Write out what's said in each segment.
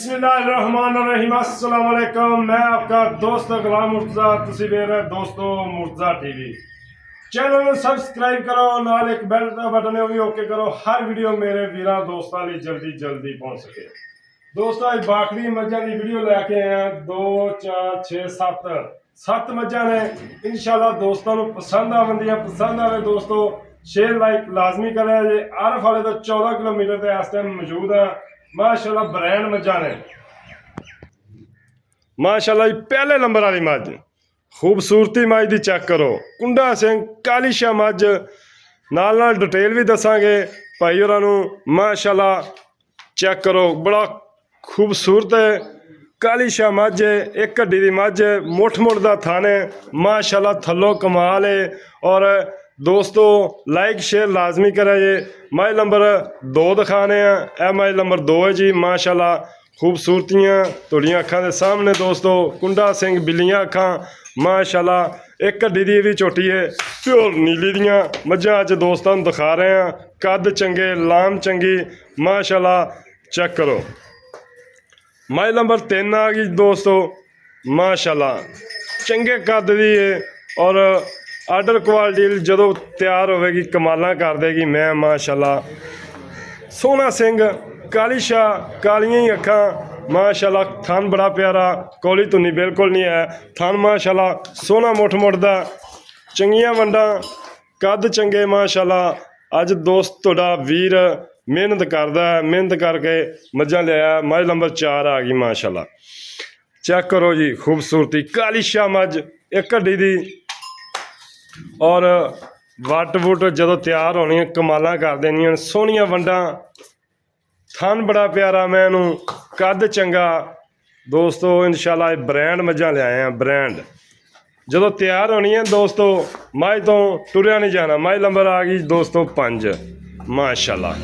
बिस्मिल्लाहिर्रहमानिर्रहीम अस्सलाम वालेकुम। मैं आपका दोस्त गुलाम मुर्तज़ा, तुसी देख रहे दोस्तों मुर्तज़ा टीवी। चैनल में सब्सक्राइब करो, नाल एक बेल का बटन है भी ओके करो। हर वीडियो मेरे वीरा दोस्तों लिए जल्दी जल्दी पहुंच सके। दोस्तों आज बाकरी मज्जा की वीडियो लेके आए हैं। 2 4 6 7 मज्जा ने इंशाल्लाह दोस्तों को पसंद आवेंदियां। पसंद आवे दोस्तों शेयर लाइक लाजमी करें। जे आरफ वाले तो 14 किलोमीटर के इस टाइम मौजूद है। माशाल्लाह ब्रांड मज्जा ने माशाल्लाह पहले नंबर वाली मझ खूबसूरती मझ की चेक करो। कुंडा सिंह काली शाह मझ नाल नाल डिटेल भी दसांगे भाई होरां नूं। माशाल्लाह चेक करो बड़ा खूबसूरत है काली शाह मझ है। एक हड्डी की मझ मुठ मुठ का थन है माशाल्लाह थल्लों कमाल है। और दोस्तों लाइक शेयर लाजमी करें। जे मझ नंबर 2 दिखाने हैं, यह मझ नंबर 2 है जी। माशाल्लाह खूबसूरतियाँ तुहाडियां अखां दे सामने दोस्तों। कुंडा सिंह बिल्लियां अखां माशाल्लाह एक हड्डी दी भी झोटी है प्योर नीली दियां मझां अज दोस्तों दिखा रहे हैं। कद चंगे लाम चंगी माशाल्लाह चेक करो। मझ नंबर 3 आ गई दोस्तों माशाल्लाह चंगे कद दी है और आर्डर क्वालिटी जो तैयार होगी कमाल कर देगी। मैं माशाल्लाह सोहना सिंह काली शाह कालियां ही अखा माशाल्लाह थन बड़ा प्यारा कौली धुनी बिल्कुल नहीं है। थन माशाल्लाह सोहना मुठ मुठ दा चंगियां वंडा कद चंगे माशाल्लाह। अज दोस्त तुहाडा वीर मेहनत करदा है, मेहनत करके मझां लिया। मझ नंबर 4 आ गई माशाल्लाह चेक करो जी खूबसूरती काली शाह मझ एक हड्डी दी और वट वुट जो तैयार होनी कमाल कर देनिया। सोहनिया वंडा थन बड़ा प्यारा मैनू कद चंगा दोस्तों। इंशाल्लाह ब्रांड मझां लियाए हैं ब्रांड जो तैयार होनी है दोस्तों। मझ तो टुरिया नहीं जाना। मझ नंबर आ गई दोस्तों 5 माशाल्लाह।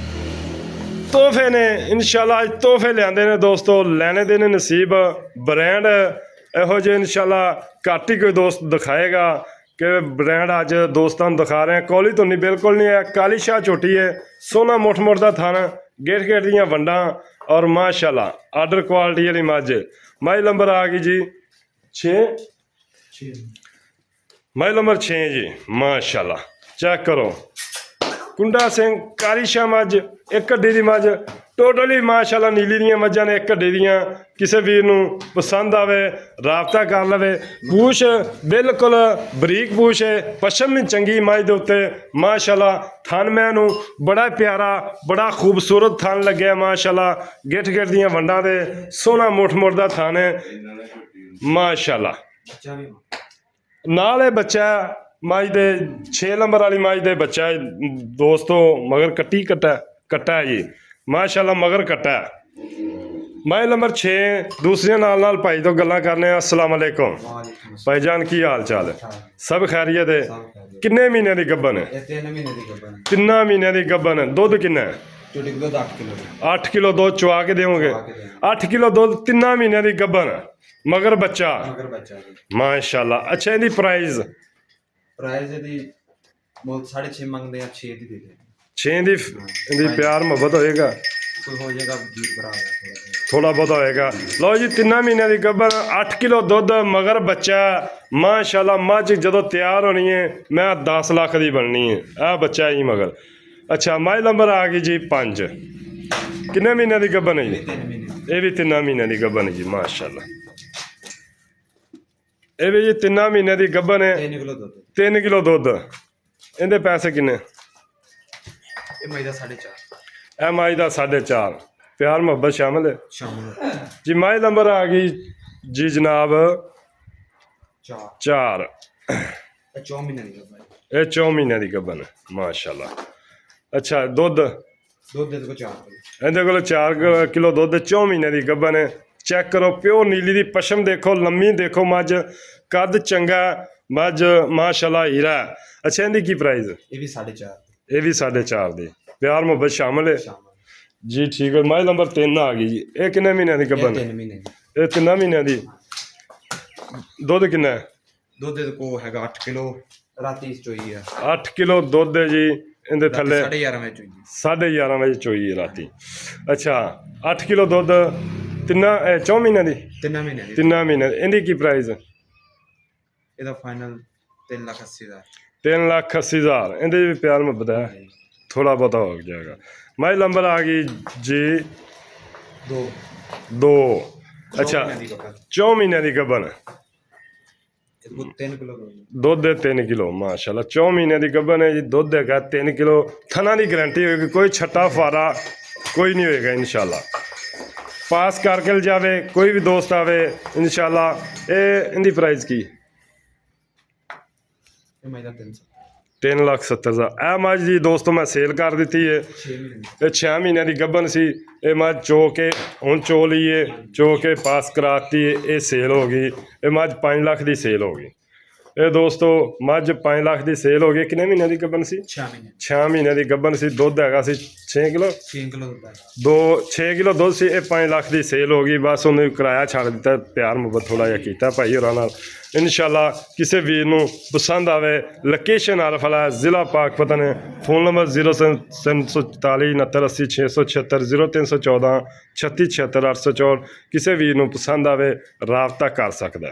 तोहफे ने इंशाल्लाह तोहफे लियाते ने दोस्तों लैने देने नसीब ब्रांड इहो जे इंशाल्लाह घट ही कोई दोस्त दिखाएगा कि ब्रांड अज दोस्तों दिखा रहे हैं। कौली धुनी बिल्कुल नहीं है काली शाह छोटी है सोना मुठ मुठ का थन गेट गेट दियाँ वंडा और माशाल्लाह आर्डर क्वालिटी वाली मझ नंबर आ गई जी 6 मझ नंबर 6 जी माशाल्लाह चेक करो। कुंडा सिंह काली शाह मझ एक हड्डी की मझ टोटली माशाल्लाह नीली दियां मझां ने एक हड्डी दियां। किसी वीर नूं पसंद आवे राबता कर लवे। पूछ बिल्कुल बरीक पूछ है पशम भी चंगी मझ दे उत्ते माशाल्लाह। थन मैनू बड़ा प्यारा बड़ा खूबसूरत थन लग्या माशाल्लाह। गिठ गिठ दियां वंडां दे सोहना मुठ मुठ दा थन है माशाल्लाह। नाल है बच्चा मझ दे 6 नंबर वाली मझ दे बच्चा दोस्तों मगर कट्टी कट्टा है जी माशाल्लाह मगर कट्टा है। मझ नंबर 6 दूसरे नाल भाई तो गल्लां करने। अस्सलाम वालेकुम भाई जान की हाल चाल है सब खैरियत है। किन्ने महीने की गब्बन है? 3 महीने की गब्बन। दुध किन्ना है? 8 किलो दुध चुआ के देवोगे? 8 किलो दुध 3 महीने की गब्बन मगर बच्चा माशाल्लाह। अच्छा इहदी प्राइस 6.5 मंगते हैं 6 दी दे दे 6 दी प्यार मोहब्बत होएगा हो जाएगा थोड़ा बहुत होएगा। लो जी 3 महीने की गब्बन 8 किलो दुध मगर बच्चा माशाल्लाह मझ जो तैयार होनी है मैं 10 लाख की बननी है आ बच्चा ही मगर। अच्छा मझ नंबर आ गई जी 5 किन्ने महीने की गब्बन है जी? ये भी 3 महीने की गब्बन है जी माशाल्लाह। ये भी जी 3 महीने की गब्बन है 3 किलो दुध। इहदे पैसे किन्ने? मई का 4.5 प्यार मोहब्बत शामिल है जी। मझ नंबर आ गई जी जनाब 4 ये 4 महीने की गब्बन माशाल्लाह। अच्छा दुध इहदे कोल 4 किलो दुध 4 महीने की गब्बन है। चेक करो प्योर नीली दी पशम देखो लम्मी देखो मझ कद चंगा मझ माशाल्लाह हीरा। अच्छा इहदी की प्राइस? ये भी 4.5 ये भी 4.5 दी प्यार मोहब्बत शामिल है जी ठीक है। मझ नंबर 3 आ गई जी। ये किन्ने महीने की गब्बन? 3 महीने ये 3 महीने की। दुध किन्ना है? दुध को हैगा 8 किलो राती चोई है 8 किलो दुध है जी। इहदे थल्ले 11:30 में चोई 11:30 बजे चोई है राती। अच्छा 8 किलो दुध ਤਿੰਨਾਂ 4 ਮਹੀਨਿਆਂ ਦੀ 3 ਮਹੀਨੇ ਦੀ 3 ਮਹੀਨੇ ਦੀ। ਇਹਦੀ ਕੀ ਪ੍ਰਾਈਸ ਇਹਦਾ ਫਾਈਨਲ 3,80,000 3,80,000 ਇਹਦੇ ਵੀ ਪਿਆਰ ਮੁਹੱਬਤ ਹੈ ਥੋੜਾ ਬਹੁਤਾ ਹੋ ਜਾਏਗਾ। ਮਾਈ ਨੰਬਰ ਆ ਗਈ ਜੀ 2 ਅੱਛਾ 4 ਮਹੀਨਿਆਂ ਦੀ ਗੱਭਣ 3 ਕਿਲੋ ਦੁੱਧ ਦੇ 3 ਕਿਲੋ ਮਾਸ਼ਾਅੱਲਾ 4 ਮਹੀਨਿਆਂ ਦੀ ਗੱਭਣ ਹੈ ਜੀ। ਦੁੱਧ ਹੈਗਾ 3 ਕਿਲੋ। ਥਣਾ ਦੀ ਗਾਰੰਟੀ ਹੋਏਗੀ, ਕੋਈ ਛੱਟਾ ਫਾਰਾ ਕੋਈ ਨਹੀਂ ਹੋਏਗਾ ਇਨਸ਼ਾਅੱਲਾ। ਪਾਸ ਕਰਕੇ ਲੈ ਜਾਵੇ ਕੋਈ ਵੀ ਦੋਸਤ ਆਵੇ ਇਨਸ਼ਾਅੱਲਾ। ਇਹ ਇਹਦੀ ਪ੍ਰਾਈਸ ਕੀ ਇਹ ਮੈਂ ਦਾ 300 3,70,000। ਇਹ ਮੱਝ ਜੀ ਦੋਸਤੋ ਮੈਂ ਸੇਲ ਕਰ ਦਿੱਤੀ ਹੈ। 6 ਮਹੀਨੇ ਇਹ 6 ਮਹੀਨਿਆਂ ਦੀ ਗੱਭਣ ਸੀ। ਇਹ ਮੱਝ ਚੋ ਕੇ ਹੁਣ ਚੋ ਲਈਏ, ਚੋ ਕੇ ਪਾਸ ਕਰਾਤੀ, ਇਹ ਸੇਲ ਹੋ ਗਈ। ਇਹ ਮੱਝ 5 ਲੱਖ ਦੀ ਸੇਲ ਹੋ ਗਈ। ਇਹ ਦੋਸਤੋ ਮੱਝ 5 ਲੱਖ ਦੀ ਸੇਲ ਹੋ ਗਈ। ਕਿੰਨੇ ਮਹੀਨਿਆਂ ਦੀ ਗੱਭਣ ਸੀ 6 ਮਹੀਨੇ 6 ਮਹੀਨਿਆਂ ਦੀ ਗੱਭਣ ਸੀ। ਦੁੱਧ ਹੈਗਾ ਸੀ 6 ਕਿਲੋ 6 ਕਿਲੋ ਦੁੱਧ 6 ਕਿਲੋ ਦੁੱਧ ਸੀ। ਇਹ 5 ਲੱਖ ਦੀ ਸੇਲ ਹੋ ਗਈ। ਬਸ ਉਹਨੇ ਕਿਰਾਇਆ ਛੱਡ ਦਿੱਤਾ, ਪਿਆਰ ਮੁਹੱਬਤ ਥੋੜਾ ਜਿਹਾ ਕੀਤਾ ਭਾਈ ਹੋਰਾਂ ਨਾਲ। ਇਨਸ਼ਾਅੱਲਾ ਕਿਸੇ ਵੀਰ ਨੂੰ ਪਸੰਦ ਆਵੇ ਲੋਕੇਸ਼ਨ ਆਰਫਲਾ ਜ਼ਿਲ੍ਹਾ ਪਾਕਪਤਨ। Phone number 0344 69 80 676 0314 36 76 864। ਕਿਸੇ ਵੀਰ ਨੂੰ ਪਸੰਦ ਆਵੇ ਰਾਬਤਾ ਕਰ ਸਕਦਾ।